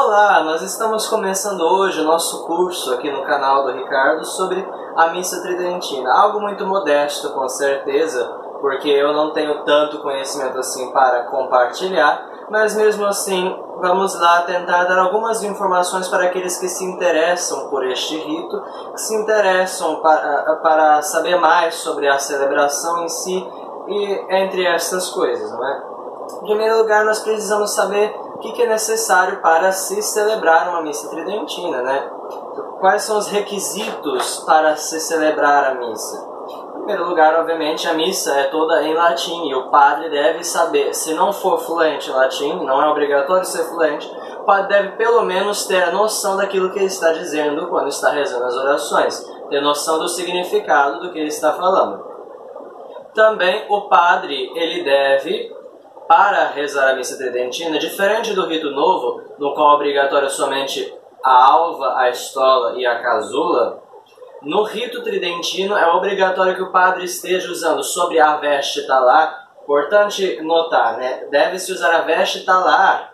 Olá, nós estamos começando hoje o nosso curso aqui no canal do Ricardo sobre a Missa Tridentina. Algo muito modesto, com certeza, porque eu não tenho tanto conhecimento assim para compartilhar, mas mesmo assim, vamos lá tentar dar algumas informações para aqueles que se interessam por este rito, que se interessam para saber mais sobre a celebração em si e entre essas coisas, não é? Em primeiro lugar, nós precisamos saber o que é necessário para se celebrar uma missa tridentina, né? Quais são os requisitos para se celebrar a missa? Em primeiro lugar, obviamente, a missa é toda em latim e o padre deve saber. Se não for fluente em latim, não é obrigatório ser fluente, o padre deve pelo menos ter a noção daquilo que ele está dizendo quando está rezando as orações, ter noção do significado do que ele está falando. Também o padre, ele deve, para rezar a missa tridentina, diferente do rito novo, no qual é obrigatório somente a alva, a estola e a casula, no rito tridentino é obrigatório que o padre esteja usando sobre a veste talar. Importante notar, né? Deve-se usar a veste talar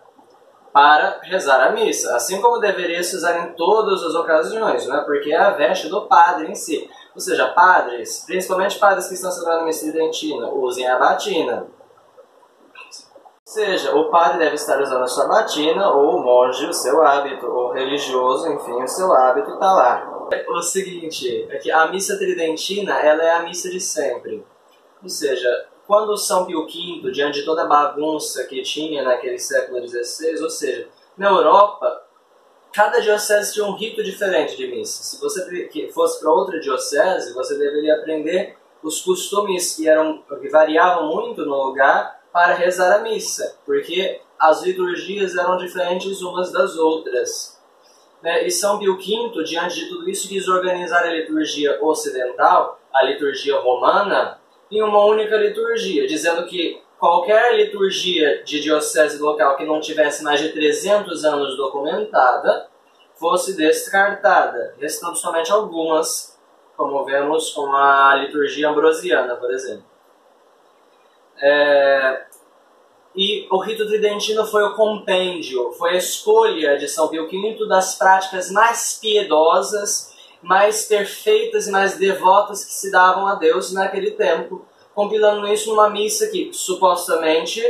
para rezar a missa, assim como deveria se usar em todas as ocasiões, né? Porque é a veste do padre em si. Ou seja, padres, principalmente padres que estão celebrando a missa tridentina, usem a batina. Ou seja, o padre deve estar usando a sua batina, ou o monge o seu hábito, ou o religioso, enfim, o seu hábito talar. O seguinte, é que a missa tridentina, ela é a missa de sempre. Ou seja, quando São Pio V, diante de toda a bagunça que tinha naquele século XVI, ou seja, na Europa, cada diocese tinha um rito diferente de missa. Se você fosse para outra diocese, você deveria aprender os costumes que variavam muito no lugar para rezar a missa, porque as liturgias eram diferentes umas das outras. E São Pio V, diante de tudo isso, quis organizar a liturgia ocidental, a liturgia romana, em uma única liturgia, dizendo que qualquer liturgia de diocese local que não tivesse mais de 300 anos documentada fosse descartada, restando somente algumas, como vemos com a liturgia ambrosiana, por exemplo. E o rito tridentino foi o compêndio, foi a escolha de São Pio V das práticas mais piedosas, mais perfeitas e mais devotas que se davam a Deus naquele tempo, compilando isso numa missa que supostamente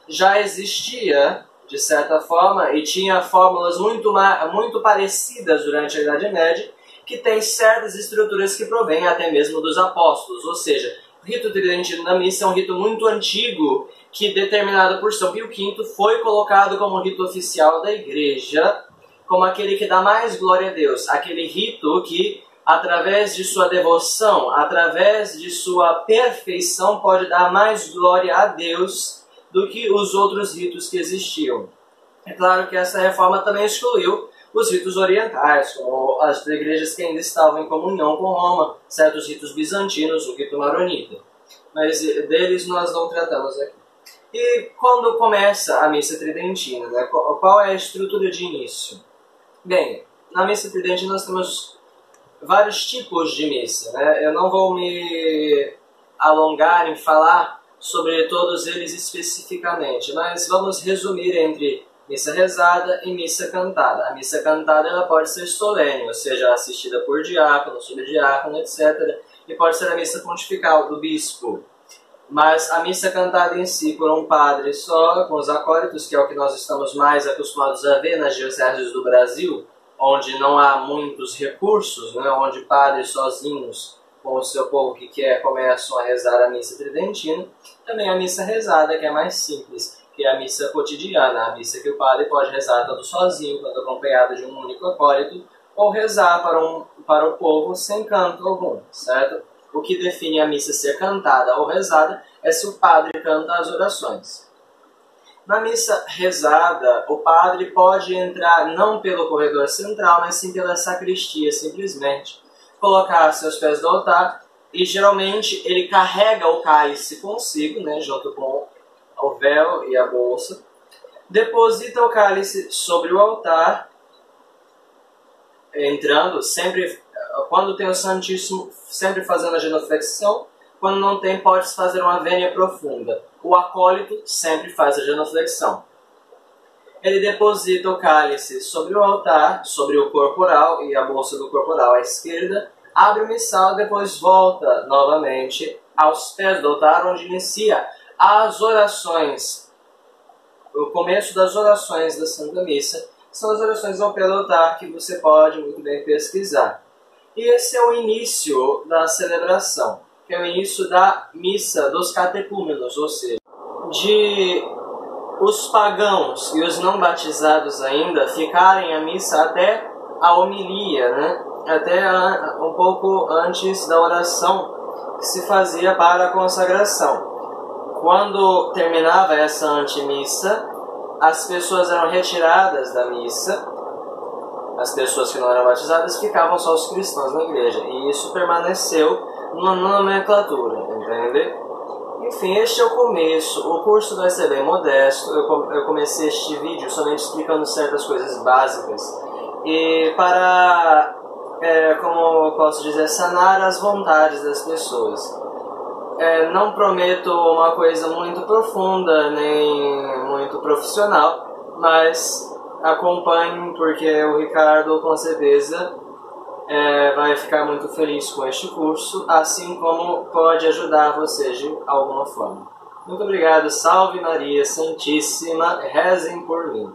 já existia, de certa forma, e tinha fórmulas muito parecidas durante a Idade Média, que tem certas estruturas que provêm até mesmo dos apóstolos, ou seja, o rito tridentino da missa é um rito muito antigo, que, determinado por São Pio V, foi colocado como rito oficial da Igreja, como aquele que dá mais glória a Deus. Aquele rito que, através de sua devoção, através de sua perfeição, pode dar mais glória a Deus do que os outros ritos que existiam. É claro que essa reforma também excluiu os ritos orientais, como as igrejas que ainda estavam em comunhão com Roma, certos ritos bizantinos, o rito maronita. Mas deles nós não tratamos aqui. E quando começa a missa tridentina, né? Qual é a estrutura de início? Bem, na missa tridentina nós temos vários tipos de missa, né? Eu não vou me alongar em falar sobre todos eles especificamente, mas vamos resumir entre missa rezada e missa cantada. A missa cantada ela pode ser solene, ou seja, assistida por diácono, subdiácono, etc. E pode ser a missa pontifical do bispo. Mas a missa cantada em si por um padre só, com os acólitos, que é o que nós estamos mais acostumados a ver nas dioceses do Brasil, onde não há muitos recursos, né, onde padres sozinhos, com o seu povo que quer, começam a rezar a missa tridentina. Também a missa rezada, que é mais simples, que é a missa cotidiana, a missa que o padre pode rezar tanto sozinho, quanto acompanhado de um único acólito, ou rezar para o povo sem canto algum, certo? O que define a missa ser cantada ou rezada é se o padre canta as orações. Na missa rezada, o padre pode entrar não pelo corredor central, mas sim pela sacristia, simplesmente. Colocar seus pés no altar e, geralmente, ele carrega o cálice consigo, né, junto com o véu e a bolsa. Deposita o cálice sobre o altar, entrando sempre. Quando tem o Santíssimo, sempre fazendo a genuflexão. Quando não tem, pode fazer uma vênia profunda. O acólito sempre faz a genuflexão. ele deposita o cálice sobre o altar, sobre o corporal e a bolsa do corporal à esquerda, abre o missal, depois volta novamente aos pés do altar, onde inicia as orações. O começo das orações da Santa Missa são as orações ao pé do altar, que você pode muito bem pesquisar. E esse é o início da celebração, que é o início da missa dos catecúmenos, ou seja, de os pagãos e os não batizados ainda ficarem à missa até a homilia, né? Até um pouco antes da oração que se fazia para a consagração. Quando terminava essa antimissa, as pessoas eram retiradas da missa, as pessoas que não eram batizadas, ficavam só os cristãos na igreja, e isso permaneceu numa nomenclatura, entende? Enfim, este é o começo. O curso vai ser bem modesto. Eu comecei este vídeo somente explicando certas coisas básicas e para, como eu posso dizer, sanar as vontades das pessoas. Não prometo uma coisa muito profunda nem muito profissional, mas acompanhem, porque o Ricardo com certeza vai ficar muito feliz com este curso, assim como pode ajudar vocês de alguma forma. Muito obrigado, salve Maria Santíssima, rezem por mim.